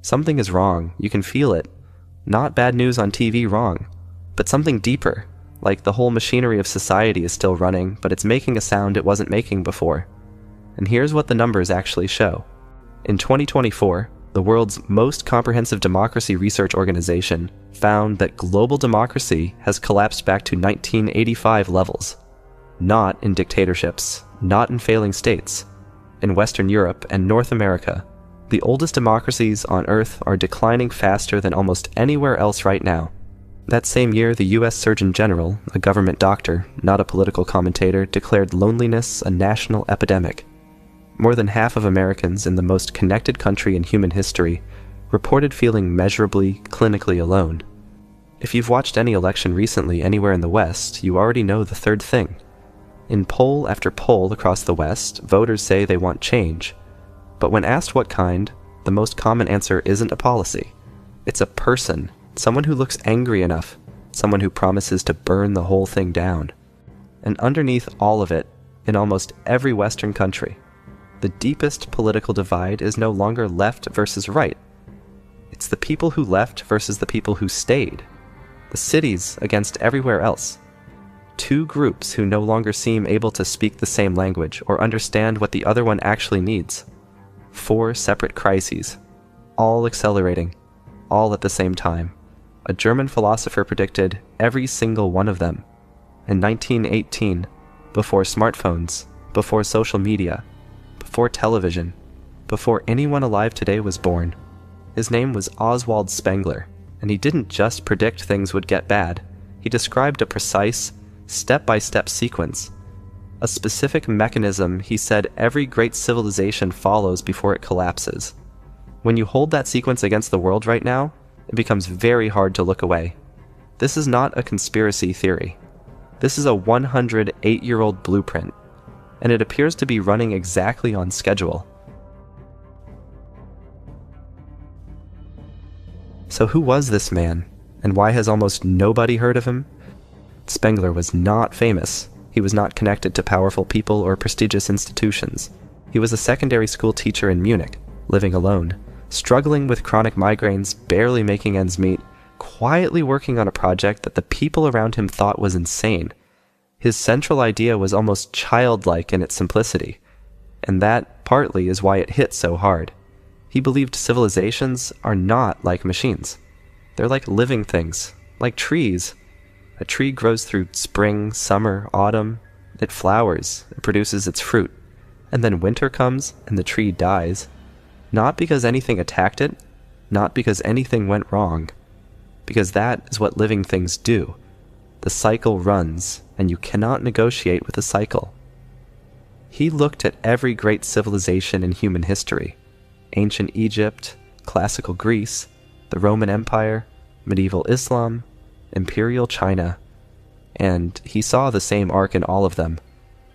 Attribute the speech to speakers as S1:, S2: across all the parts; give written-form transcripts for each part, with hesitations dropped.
S1: Something is wrong, you can feel it. Not bad news on TV wrong, but something deeper, like the whole machinery of society is still running, but it's making a sound it wasn't making before. And here's what the numbers actually show. In 2024, the world's most comprehensive democracy research organization found that global democracy has collapsed back to 1985 levels. Not in dictatorships, not in failing states. In Western Europe and North America, the oldest democracies on Earth are declining faster than almost anywhere else right now. That same year, the U.S. Surgeon General, a government doctor, not a political commentator, declared loneliness a national epidemic. More than half of Americans in the most connected country in human history reported feeling measurably, clinically alone. If you've watched any election recently anywhere in the West, you already know the third thing. In poll after poll across the West, voters say they want change. But when asked what kind, the most common answer isn't a policy. It's a person, someone who looks angry enough, someone who promises to burn the whole thing down. And underneath all of it, in almost every Western country, the deepest political divide is no longer left versus right. It's the people who left versus the people who stayed. The cities against everywhere else. Two groups who no longer seem able to speak the same language or understand what the other one actually needs. 4 separate crises, all accelerating, all at the same time. A German philosopher predicted every single one of them. In 1918, before smartphones, before social media, before television, before anyone alive today was born. His name was Oswald Spengler, and he didn't just predict things would get bad. He described a precise, step-by-step sequence. A specific mechanism he said every great civilization follows before it collapses. When you hold that sequence against the world right now, it becomes very hard to look away. This is not a conspiracy theory. This is a 108-year-old blueprint, and it appears to be running exactly on schedule. So who was this man, and why has almost nobody heard of him? Spengler was not famous. He was not connected to powerful people or prestigious institutions. He was a secondary school teacher in Munich, living alone, struggling with chronic migraines, barely making ends meet, quietly working on a project that the people around him thought was insane. His central idea was almost childlike in its simplicity, and that partly is why it hit so hard. He believed civilizations are not like machines. They're like living things, like trees. A tree grows through spring, summer, autumn. It flowers, it produces its fruit, and then winter comes and the tree dies. Not because anything attacked it, not because anything went wrong, because that is what living things do. The cycle runs, and you cannot negotiate with the cycle. He looked at every great civilization in human history. Ancient Egypt, classical Greece, the Roman Empire, medieval Islam, imperial China, and he saw the same arc in all of them.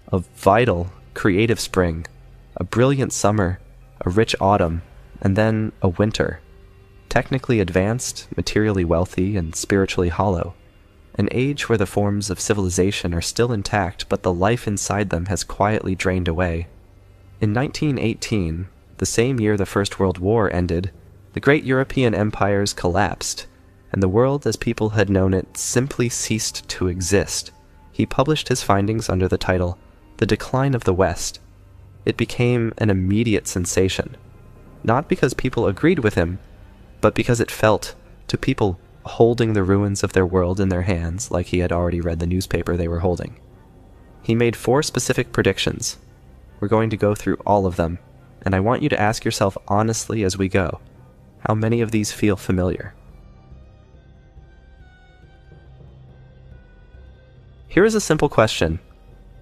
S1: A vital, creative spring, a brilliant summer, a rich autumn, and then a winter. Technically advanced, materially wealthy, and spiritually hollow. An age where the forms of civilization are still intact, but the life inside them has quietly drained away. In 1918, the same year the First World War ended, the great European empires collapsed, and the world as people had known it simply ceased to exist. He published his findings under the title, The Decline of the West. It became an immediate sensation, not because people agreed with him, but because it felt, to people holding the ruins of their world in their hands like he had already read the newspaper they were holding. He made 4 specific predictions. We're going to go through all of them, and I want you to ask yourself honestly as we go, how many of these feel familiar? Here is a simple question.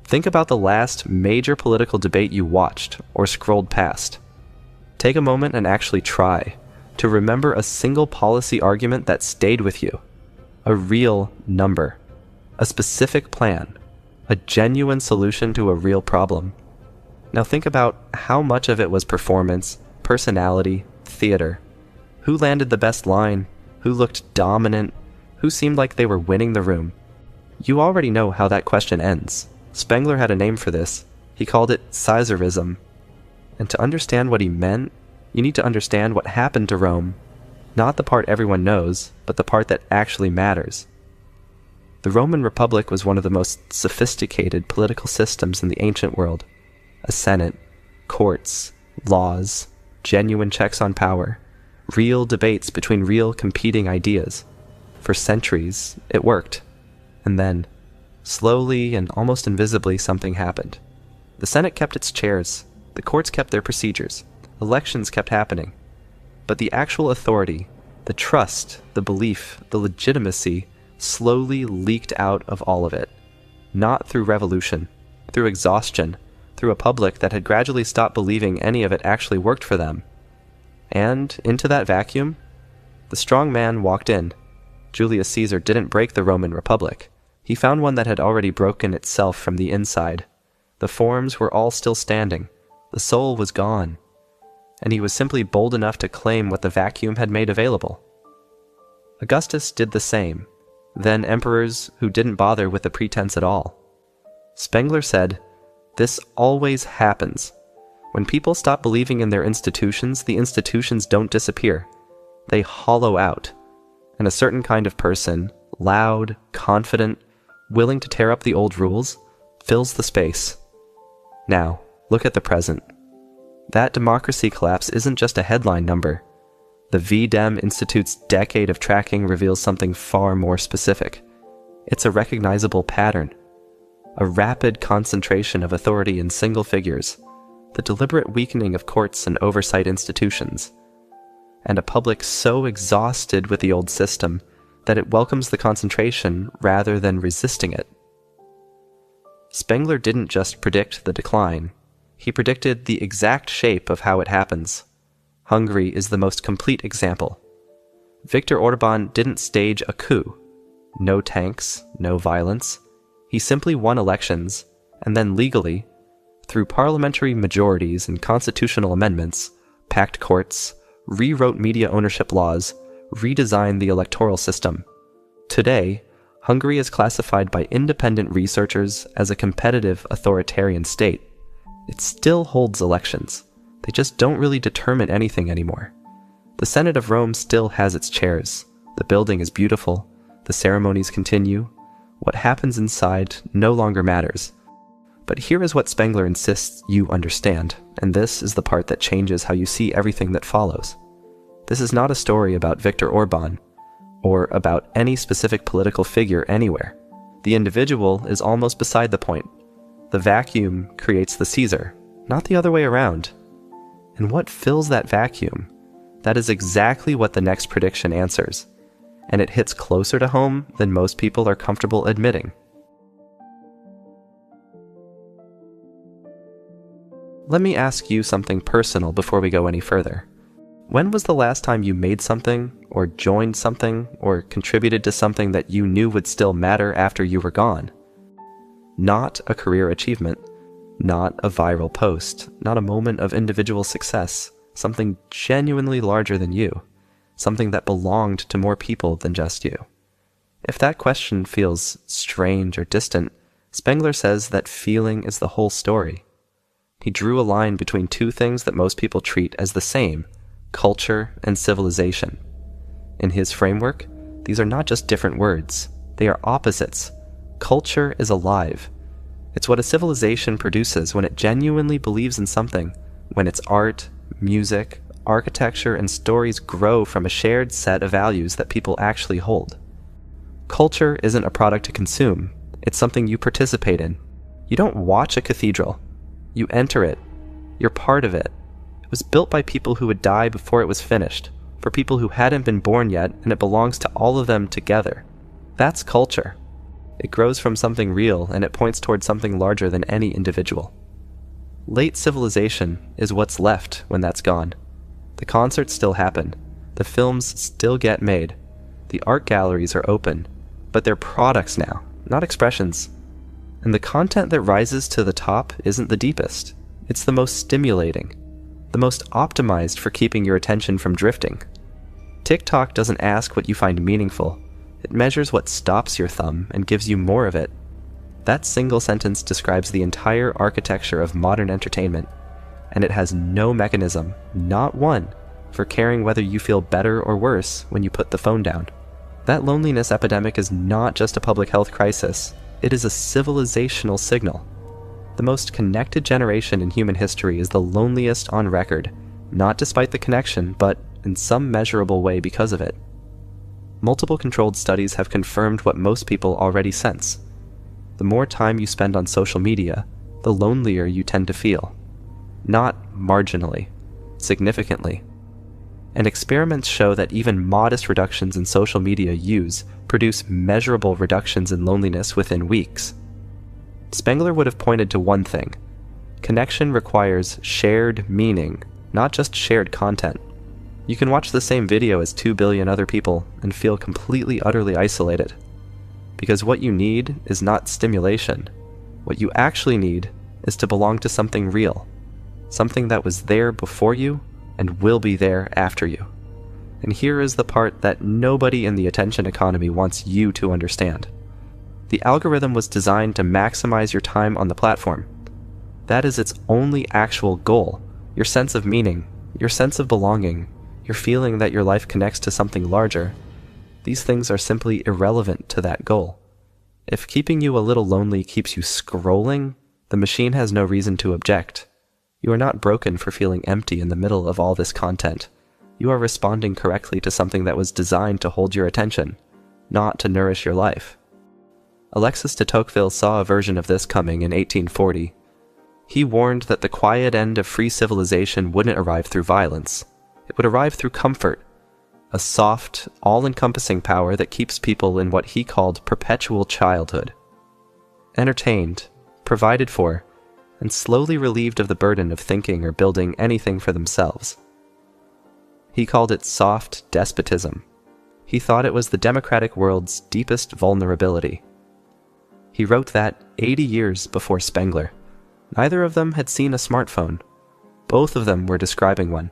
S1: Think about the last major political debate you watched or scrolled past. Take a moment and actually try to remember a single policy argument that stayed with you. A real number. A specific plan. A genuine solution to a real problem. Now think about how much of it was performance, personality, theater. Who landed the best line? Who looked dominant? Who seemed like they were winning the room? You already know how that question ends. Spengler had a name for this. He called it Caesarism. And to understand what he meant, You need to understand what happened to Rome, not the part everyone knows, but the part that actually matters. The Roman Republic was one of the most sophisticated political systems in the ancient world. A senate, courts, laws, genuine checks on power, real debates between real competing ideas. For centuries, it worked. And then, slowly and almost invisibly, something happened. The Senate kept its chairs, the courts kept their procedures, elections kept happening. But the actual authority, the trust, the belief, the legitimacy, slowly leaked out of all of it. Not through revolution, through exhaustion, through a public that had gradually stopped believing any of it actually worked for them. And into that vacuum, the strong man walked in. Julius Caesar didn't break the Roman Republic. He found one that had already broken itself from the inside. The forms were all still standing. The soul was gone. And he was simply bold enough to claim what the vacuum had made available. Augustus did the same. Then emperors who didn't bother with the pretense at all. Spengler said, "This always happens. When people stop believing in their institutions, the institutions don't disappear. They hollow out. And a certain kind of person, loud, confident, willing to tear up the old rules, fills the space. Now, look at the present. That democracy collapse isn't just a headline number. The VDem Institute's decade of tracking reveals something far more specific. It's a recognizable pattern. A rapid concentration of authority in single figures, the deliberate weakening of courts and oversight institutions, and a public so exhausted with the old system that it welcomes the concentration rather than resisting it. Spengler didn't just predict the decline, he predicted the exact shape of how it happens. Hungary is the most complete example. Viktor Orban didn't stage a coup. No tanks, no violence. He simply won elections, and then legally, through parliamentary majorities and constitutional amendments, packed courts, rewrote media ownership laws, redesigned the electoral system. Today, Hungary is classified by independent researchers as a competitive authoritarian state. It still holds elections. They just don't really determine anything anymore. The Senate of Rome still has its chairs. The building is beautiful. The ceremonies continue. What happens inside no longer matters. But here is what Spengler insists you understand, and this is the part that changes how you see everything that follows. This is not a story about Viktor Orban, or about any specific political figure anywhere. The individual is almost beside the point. The vacuum creates the Caesar, not the other way around. And what fills that vacuum? That is exactly what the next prediction answers, and it hits closer to home than most people are comfortable admitting. Let me ask you something personal before we go any further. When was the last time you made something, or joined something, or contributed to something that you knew would still matter after you were gone? Not a career achievement, not a viral post, not a moment of individual success, something genuinely larger than you, something that belonged to more people than just you. If that question feels strange or distant, Spengler says that feeling is the whole story. He drew a line between two things that most people treat as the same, culture and civilization. In his framework, these are not just different words, they are opposites. Culture is alive. It's what a civilization produces when it genuinely believes in something, when its art, music, architecture, and stories grow from a shared set of values that people actually hold. Culture isn't a product to consume, it's something you participate in. You don't watch a cathedral. You enter it. You're part of it. It was built by people who would die before it was finished, for people who hadn't been born yet, and it belongs to all of them together. That's culture. It grows from something real, and it points towards something larger than any individual. Late civilization is what's left when that's gone. The concerts still happen. The films still get made. The art galleries are open, but they're products now, not expressions. And the content that rises to the top isn't the deepest. It's the most stimulating, the most optimized for keeping your attention from drifting. TikTok doesn't ask what you find meaningful. It measures what stops your thumb and gives you more of it. That single sentence describes the entire architecture of modern entertainment, and it has no mechanism, not one, for caring whether you feel better or worse when you put the phone down. That loneliness epidemic is not just a public health crisis, it is a civilizational signal. The most connected generation in human history is the loneliest on record, not despite the connection, but in some measurable way because of it. Multiple controlled studies have confirmed what most people already sense. The more time you spend on social media, the lonelier you tend to feel. Not marginally, significantly. And experiments show that even modest reductions in social media use produce measurable reductions in loneliness within weeks. Spengler would have pointed to one thing. Connection requires shared meaning, not just shared content. You can watch the same video as 2 billion other people and feel completely, utterly isolated. Because what you need is not stimulation. What you actually need is to belong to something real. Something that was there before you and will be there after you. And here is the part that nobody in the attention economy wants you to understand. The algorithm was designed to maximize your time on the platform. That is its only actual goal. Your sense of meaning, your sense of belonging, your feeling that your life connects to something larger. These things are simply irrelevant to that goal. If keeping you a little lonely keeps you scrolling, the machine has no reason to object. You are not broken for feeling empty in the middle of all this content. You are responding correctly to something that was designed to hold your attention, not to nourish your life. Alexis de Tocqueville saw a version of this coming in 1840. He warned that the quiet end of free civilization wouldn't arrive through violence. It would arrive through comfort, a soft, all-encompassing power that keeps people in what he called perpetual childhood. Entertained, provided for, and slowly relieved of the burden of thinking or building anything for themselves. He called it soft despotism. He thought it was the democratic world's deepest vulnerability. He wrote that 80 years before Spengler. Neither of them had seen a smartphone. Both of them were describing one.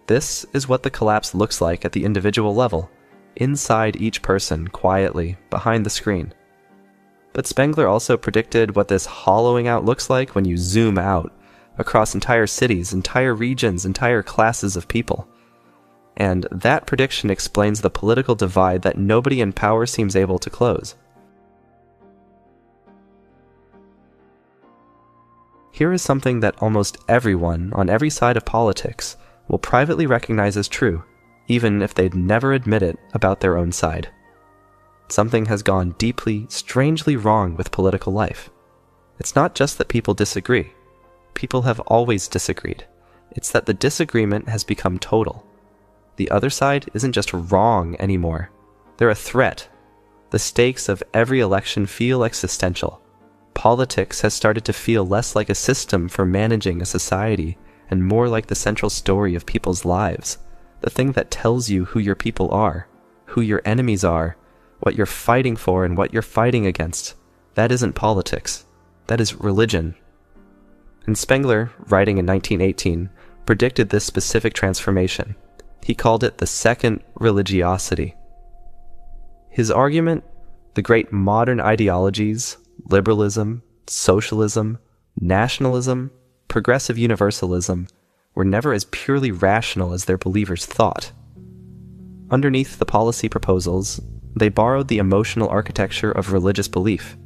S1: This is what the collapse looks like at the individual level, inside each person, quietly, behind the screen. But Spengler also predicted what this hollowing out looks like when you zoom out, across entire cities, entire regions, entire classes of people. And that prediction explains the political divide that nobody in power seems able to close. Here is something that almost everyone on every side of politics will privately recognize as true, even if they'd never admit it about their own side. Something has gone deeply, strangely wrong with political life. It's not just that people disagree. People have always disagreed. It's that the disagreement has become total. The other side isn't just wrong anymore. They're a threat. The stakes of every election feel existential. Politics has started to feel less like a system for managing a society and more like the central story of people's lives, the thing that tells you who your people are, who your enemies are, what you're fighting for and what you're fighting against. That isn't politics. That is religion. And Spengler, writing in 1918, predicted this specific transformation. He called it the second religiosity. His argument, the great modern ideologies, liberalism, socialism, nationalism, progressive universalism, were never as purely rational as their believers thought. Underneath the policy proposals, they borrowed the emotional architecture of religious belief,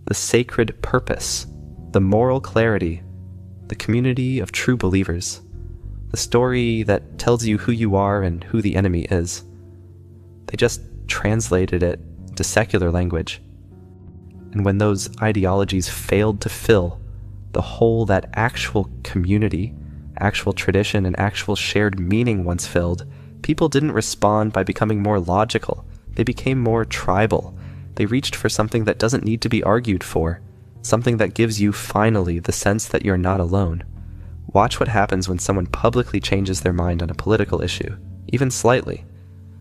S1: the sacred purpose, the moral clarity, the community of true believers, the story that tells you who you are and who the enemy is. They just translated it to secular language. And when those ideologies failed to fill the hole that actual community, actual tradition, and actual shared meaning once filled, people didn't respond by becoming more logical. They became more tribal. They reached for something that doesn't need to be argued for, something that gives you finally the sense that you're not alone. Watch what happens when someone publicly changes their mind on a political issue, even slightly.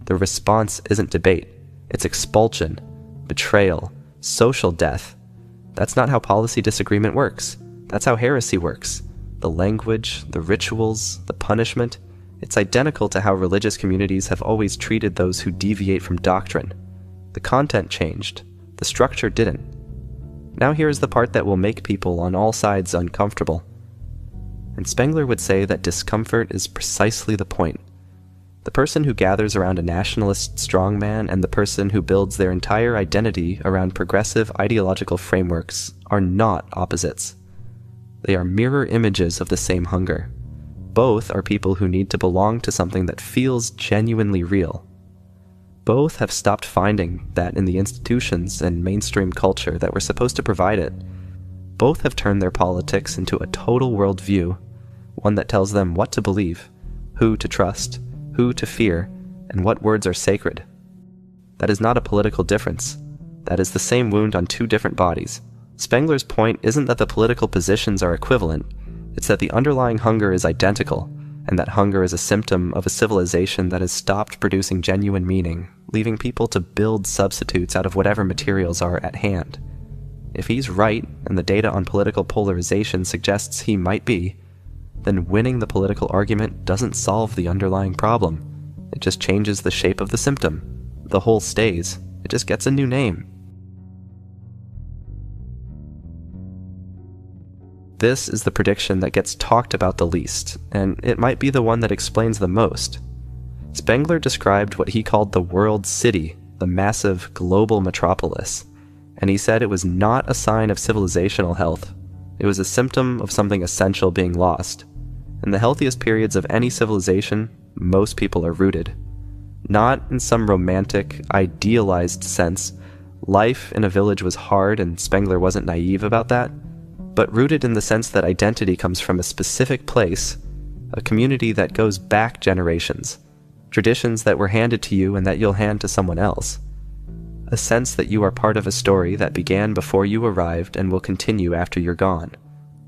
S1: The response isn't debate, it's expulsion, betrayal, social death. That's not how policy disagreement works. That's how heresy works. The language, the rituals, the punishment, it's identical to how religious communities have always treated those who deviate from doctrine. The content changed, the structure didn't. Now here is the part that will make people on all sides uncomfortable. And Spengler would say that discomfort is precisely the point. The person who gathers around a nationalist strongman and the person who builds their entire identity around progressive ideological frameworks are not opposites. They are mirror images of the same hunger. Both are people who need to belong to something that feels genuinely real. Both have stopped finding that in the institutions and mainstream culture that were supposed to provide it. Both have turned their politics into a total worldview, one that tells them what to believe, who to trust, who to fear, and what words are sacred. That is not a political difference. That is the same wound on two different bodies. Spengler's point isn't that the political positions are equivalent, it's that the underlying hunger is identical, and that hunger is a symptom of a civilization that has stopped producing genuine meaning, leaving people to build substitutes out of whatever materials are at hand. If he's right, and the data on political polarization suggests he might be, then winning the political argument doesn't solve the underlying problem. It just changes the shape of the symptom. The whole stays. It just gets a new name. This is the prediction that gets talked about the least, and it might be the one that explains the most. Spengler described what he called the world city, the massive global metropolis, and he said it was not a sign of civilizational health. It was a symptom of something essential being lost. In the healthiest periods of any civilization, most people are rooted. Not in some romantic, idealized sense. Life in a village was hard and Spengler wasn't naive about that, but rooted in the sense that identity comes from a specific place, a community that goes back generations, traditions that were handed to you and that you'll hand to someone else. A sense that you are part of a story that began before you arrived and will continue after you're gone.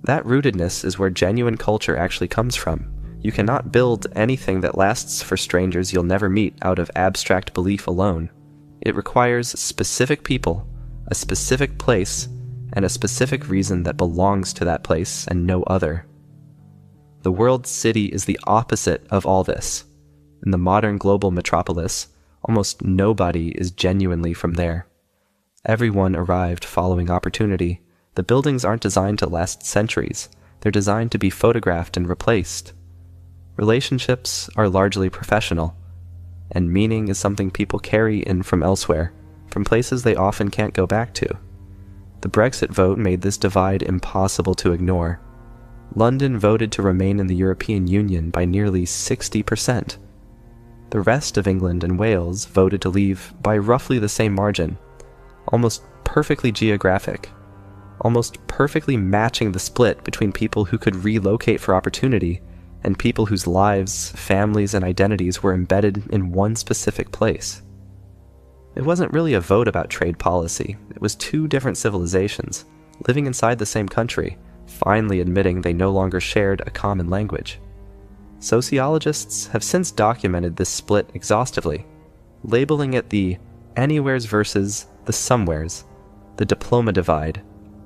S1: That rootedness is where genuine culture actually comes from. You cannot build anything that lasts for strangers you'll never meet out of abstract belief alone. It requires specific people, a specific place, and a specific reason that belongs to that place and no other. The world city is the opposite of all this. In the modern global metropolis, almost nobody is genuinely from there. Everyone arrived following opportunity. The buildings aren't designed to last centuries. They're designed to be photographed and replaced. Relationships are largely professional, and meaning is something people carry in from elsewhere, from places they often can't go back to. The Brexit vote made this divide impossible to ignore. London voted to remain in the European Union by nearly 60%. The rest of England and Wales voted to leave by roughly the same margin, almost perfectly geographic, almost perfectly matching the split between people who could relocate for opportunity and people whose lives, families, and identities were embedded in one specific place. It wasn't really a vote about trade policy. It was two different civilizations, living inside the same country, finally admitting they no longer shared a common language. Sociologists have since documented this split exhaustively, labeling it the anywheres versus the somewheres, the diploma divide,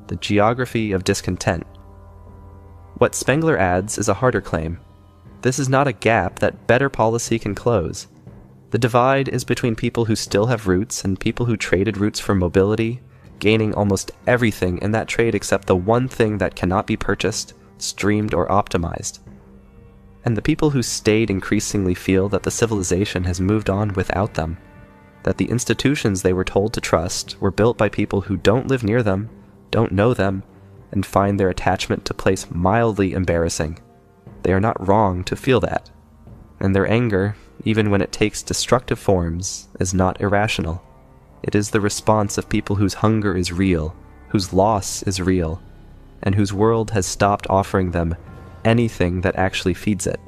S1: the geography of discontent. What Spengler adds is a harder claim. This is not a gap that better policy can close. The divide is between people who still have roots and people who traded roots for mobility, gaining almost everything in that trade except the one thing that cannot be purchased, streamed, or optimized. And the people who stayed increasingly feel that the civilization has moved on without them, that the institutions they were told to trust were built by people who don't live near them, don't know them, and find their attachment to place mildly embarrassing. They are not wrong to feel that. And their anger, even when it takes destructive forms, is not irrational. It is the response of people whose hunger is real, whose loss is real, and whose world has stopped offering them anything that actually feeds it.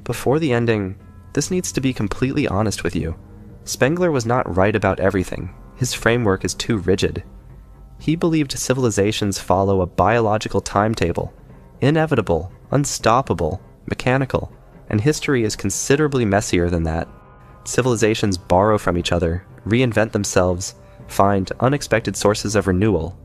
S1: Before the ending, this needs to be completely honest with you. Spengler was not right about everything. His framework is too rigid. He believed civilizations follow a biological timetable, inevitable, unstoppable, mechanical, and history is considerably messier than that. Civilizations borrow from each other, reinvent themselves, find unexpected sources of renewal.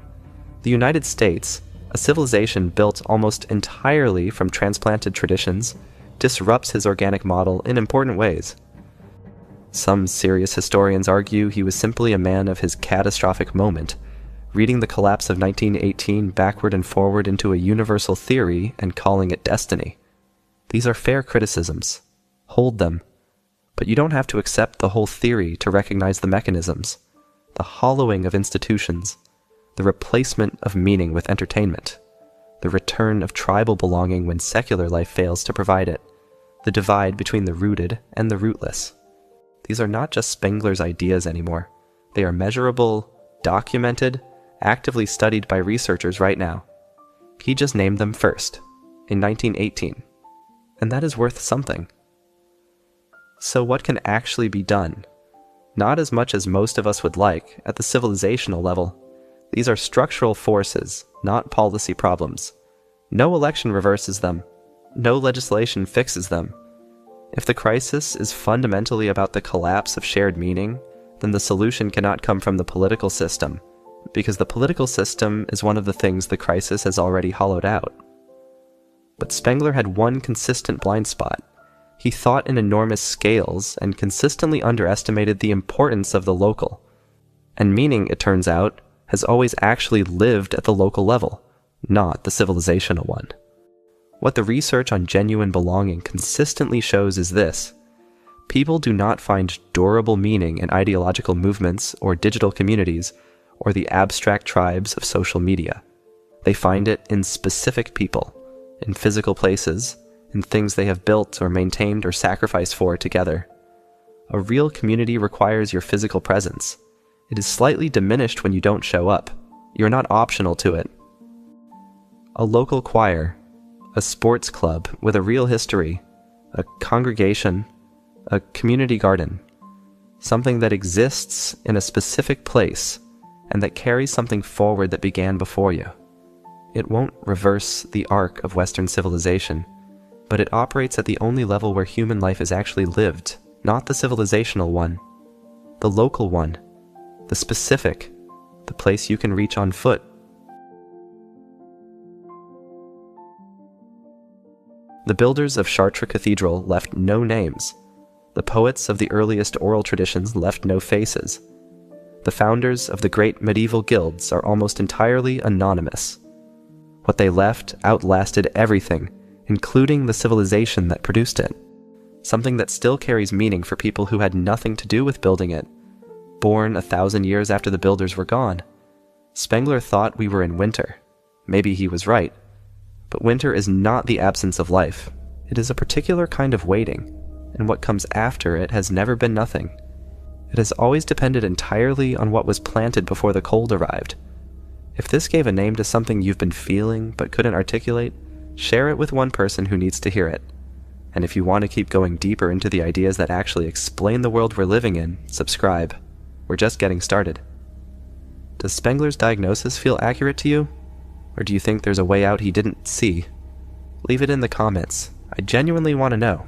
S1: The United States, a civilization built almost entirely from transplanted traditions, disrupts his organic model in important ways. Some serious historians argue he was simply a man of his catastrophic moment, reading the collapse of 1918 backward and forward into a universal theory and calling it destiny. These are fair criticisms. Hold them. But you don't have to accept the whole theory to recognize the mechanisms, the hollowing of institutions, the replacement of meaning with entertainment, the return of tribal belonging when secular life fails to provide it, the divide between the rooted and the rootless. These are not just Spengler's ideas anymore. They are measurable, documented, actively studied by researchers right now. He just named them first, in 1918. And that is worth something. So what can actually be done? Not as much as most of us would like at the civilizational level. These are structural forces, not policy problems. No election reverses them. No legislation fixes them. If the crisis is fundamentally about the collapse of shared meaning, then the solution cannot come from the political system, because the political system is one of the things the crisis has already hollowed out. But Spengler had one consistent blind spot. He thought in enormous scales and consistently underestimated the importance of the local. And meaning, it turns out, has always actually lived at the local level, not the civilizational one. What the research on genuine belonging consistently shows is this: people do not find durable meaning in ideological movements or digital communities or the abstract tribes of social media. They find it in specific people, in physical places, in things they have built or maintained or sacrificed for together. A real community requires your physical presence. It is slightly diminished when you don't show up. You're not optional to it. A local choir, a sports club with a real history, a congregation, a community garden, something that exists in a specific place and that carries something forward that began before you. It won't reverse the arc of Western civilization, but it operates at the only level where human life is actually lived, not the civilizational one, the local one, the specific, the place you can reach on foot. The builders of Chartres Cathedral left no names. The poets of the earliest oral traditions left no faces. The founders of the great medieval guilds are almost entirely anonymous. What they left outlasted everything, including the civilization that produced it. Something that still carries meaning for people who had nothing to do with building it, born 1,000 years after the builders were gone. Spengler thought we were in winter. Maybe he was right. But winter is not the absence of life. It is a particular kind of waiting, and what comes after it has never been nothing. It has always depended entirely on what was planted before the cold arrived. If this gave a name to something you've been feeling but couldn't articulate, share it with one person who needs to hear it. And if you want to keep going deeper into the ideas that actually explain the world we're living in, subscribe. We're just getting started. Does Spengler's diagnosis feel accurate to you? Or do you think there's a way out he didn't see? Leave it in the comments. I genuinely want to know.